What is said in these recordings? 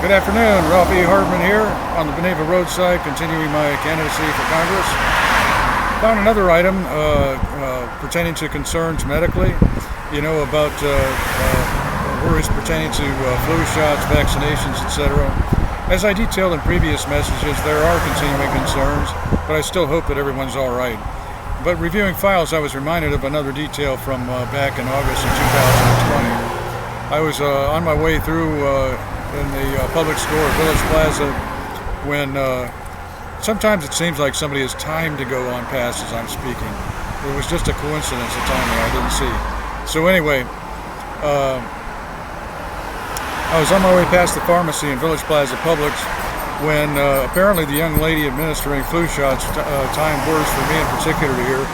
Good afternoon, Ralph E. Hardman here on the Beneva roadside, continuing my candidacy for Congress. Found another item pertaining to concerns medically, about worries pertaining to flu shots, vaccinations, etc. As I detailed in previous messages, there are continuing concerns, but I still hope that everyone's all right. But reviewing files, I was reminded of another detail from back in August of 2020. I was on my way through in the Publix store, Village Plaza, when sometimes it seems like somebody has timed to go on past as I'm speaking. It was just a coincidence, a timing I didn't see. So anyway, I was on my way past the pharmacy in Village Plaza Publix when apparently the young lady administering flu shots timed words for me in particular here,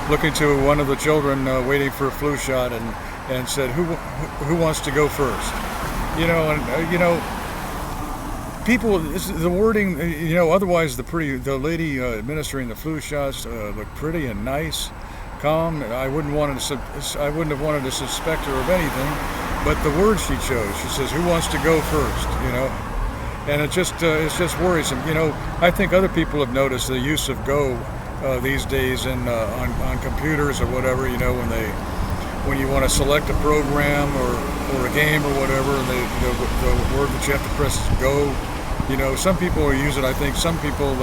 looking to one of the children waiting for a flu shot and said, who wants to go first? People, the wording, otherwise the lady administering the flu shots looked pretty and nice, calm. I wouldn't have wanted to suspect her of anything, but the words she chose. She says, "Who wants to go first?" And it's just worrisome. I think other people have noticed the use of "go" these days on computers or whatever. When you want to select a program or a game or whatever, and the word that you have to press is "go." Some people use it. I think some people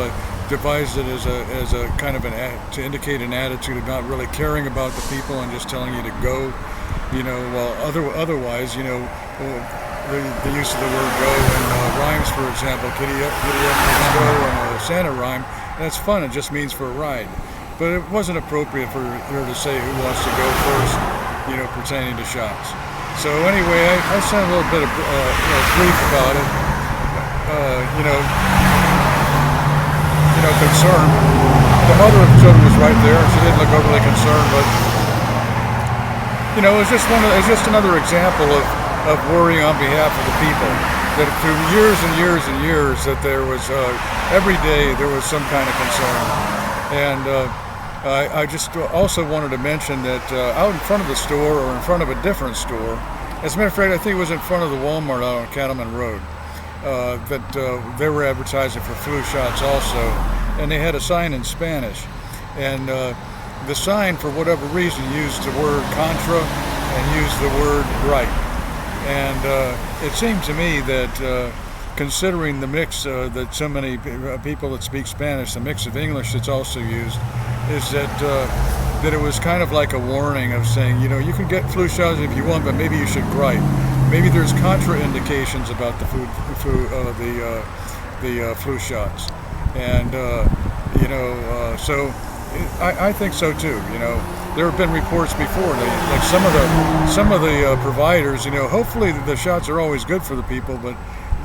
devised it as a kind of to indicate an attitude of not really caring about the people and just telling you to go. While otherwise, the use of the word "go" in rhymes, for example, "Giddy up, let's go," and a Santa rhyme. That's fun. It just means for a ride. But it wasn't appropriate for her to say who wants to go first, pertaining to shots. So anyway, I sent a little bit of brief about it. Concern. The mother of the children was right there. She didn't look overly concerned, but it's just another example of worrying on behalf of the people. That through years and years and years, that there was every day there was some kind of concern. And I just also wanted to mention that out in front of the store, or in front of a different store, as a matter of fact, I think it was in front of the Walmart out on Cattleman Road, that they were advertising for flu shots also, and they had a sign in Spanish, and the sign, for whatever reason, used the word Contra and used the word Gripe. And it seemed to me that considering the mix that so many people that speak Spanish, the mix of English that's also used, is that it was kind of like a warning of saying, you can get flu shots if you want, but maybe you should gripe. Maybe there's contraindications about the flu shots, and so I think so too. There have been reports before, like some of the providers. Hopefully the shots are always good for the people, but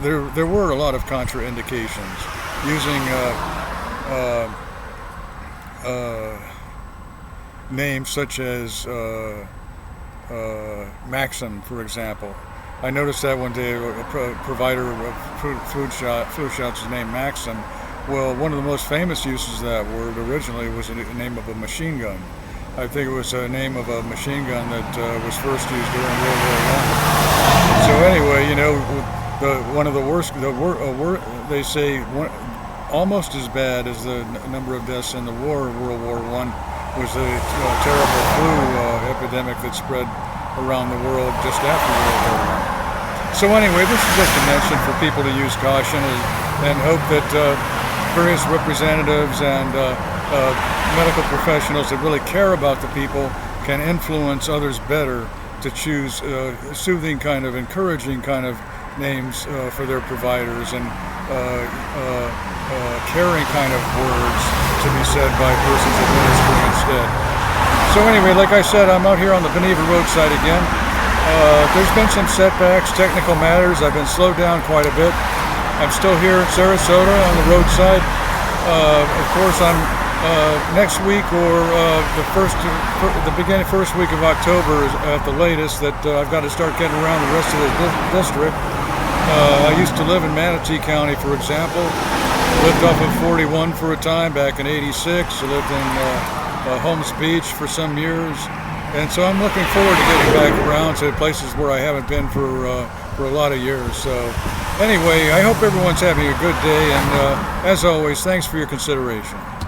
there were a lot of contraindications using names such as Maxim, for example. I noticed that one day a provider of flu shots is named Maxim. Well, one of the most famous uses of that word originally was the name of a machine gun. I think it was a name of a machine gun that was first used during World War I. So anyway, one of the worst, they say almost as bad as the number of deaths in the war of World War I was the terrible flu epidemic that spread around the world just after World War I. So anyway, this is just a mention for people to use caution and hope that various representatives and medical professionals that really care about the people can influence others better to choose soothing kind of, encouraging kind of names for their providers and caring kind of words to be said by persons administering instead. So anyway, like I said, I'm out here on the Beneva roadside again. There's been some setbacks, technical matters. I've been slowed down quite a bit. I'm still here in Sarasota on the roadside. Of course, I'm next week or the beginning first week of October at the latest that I've got to start getting around the rest of the district. I used to live in Manatee County, for example. Lived off of 41 for a time back in '86. I lived in Holmes Beach for some years. And so I'm looking forward to getting back around to places where I haven't been for for a lot of years. So anyway, I hope everyone's having a good day, and as always, thanks for your consideration.